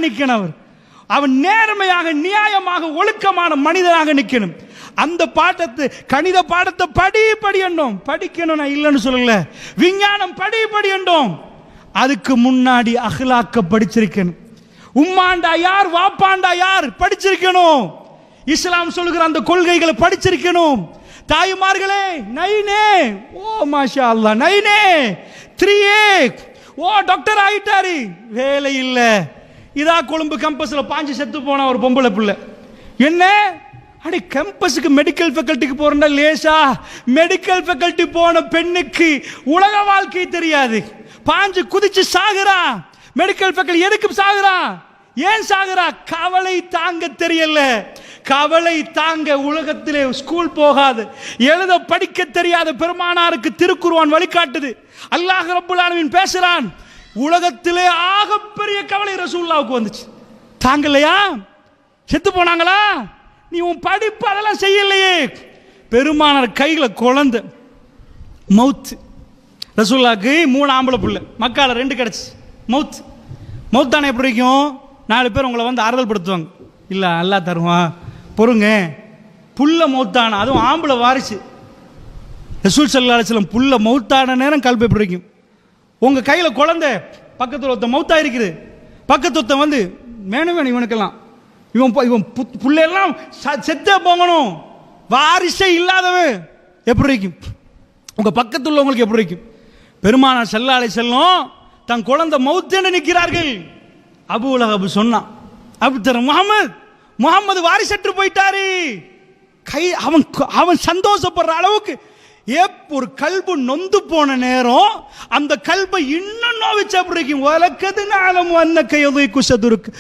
நிற்கணும். அவன் நேர்மையாக நியாயமாக ஒழுக்கமான மனிதனாக நிற்கணும். அந்த பாடத்தை கணித பாடத்தை படி என்றோம். படிக்கணும் நான் இல்லைன்னு சொல்லல. விஞ்ஞானம் படி என்றோம். அதுக்கு முன்னாடி அஹ்லாக்க படிச்சிருக்கணும். உம்மாண்டா யார் வாப்பாண்டா யார் படிச்சிருக்கணும். இஸ்லாம் சொல்லுகிற அந்த கொள்கைகளை படிச்சிருக்கணும். தாய்மார்களே நைனே ஓ மாஷா அல்லாஹ் நைனே 3A ஓ டாக்டர் ஆயிட்டாரு வேலை இல்ல. இதா கொழும்பு கேம்பஸ்ல பாஞ்சு செத்து போன ஒரு பொம்பளை பிள்ளை. என்ன அடி கேம்பஸுக்கு மெடிக்கல் ஃபேக்கல்ட்டிக்கு போறா லேசா? மெடிக்கல் ஃபேக்கல்ட்டி போன பெண்ணுக்கு உலக வாழ்க்கை தெரியாது. பாஞ்சு குதிச்சு சாகுறா. மெடிக்கல் ஃபேக்கல்ட்டி எதுக்கு சாகுறா? ஏன் சாகுறா? கவலை தாங்க தெரியல. கவலை தாங்க உலகத்திலே ஸ்கூல் போகாது எழுத படிக்க தெரியாத பெருமானாருக்கு திருக்குர்ஆன் வழிகாட்டுது. அல்லாஹ் ரப்பல் ஆலமீன் பேசுறான். உலகத்திலே ஆகப்பெரிய கவலை ரசூலுல்லாஹ்வுக்கு வந்துச்சு. தாங்கலையா? செத்து போனாங்களா? நீ உன் படிப்பு அதெல்லாம் செய்யலையே. பெருமானார் கையில குழந்தை மவுத். ரசூலுல்லாஹ்க்கு 3 ஆம்பளை புள்ள, மக்கால 2 கிடைச்சு. மவுத் மவுத்தான எப்படி இருக்கும்? 4 பேர் உங்களை வந்து ஆறுதல் படுத்துவாங்க. இல்லை அல்லாஹ் தருவான் பொறுங்க. புல்ல மௌத்தான, அதுவும் ஆம்பளை வாரிசு. ரசூல் ஸல்லல்லாஹு அலைஹி வஸல்லம் புல்ல மௌத்தான நேரம் கல்பு எப்படி இருக்கும்? உங்க கையில குழந்தை, பக்கத்தில் ஒருத்த மௌத்தா இருக்குது. பக்கத்து ஒருத்த வந்து வேணும் இவனுக்கெல்லாம் இவன் புள்ளையெல்லாம் செத்தே போகணும், வாரிசே இல்லாதவன் எப்படி இருக்கும்? உங்க பக்கத்தில் உள்ளவங்களுக்கு எப்படி இருக்கும்? பெருமானார் ஸல்லல்லாஹு அலைஹி வஸல்லம் தன் குழந்தை மௌத்தேன்னு நிற்கிறார்கள். அபூ லஹப் சொன்னான், அபுத்தர் முகமது வாரிசற்று போயிட்டாரு. அவன் சந்தோஷப்படுற அளவுக்கு ஒரு கல்பு நொந்து போன நேரம் அந்த கல்பை இன்னும் நோவிச்சு அப்படி இருக்கும்.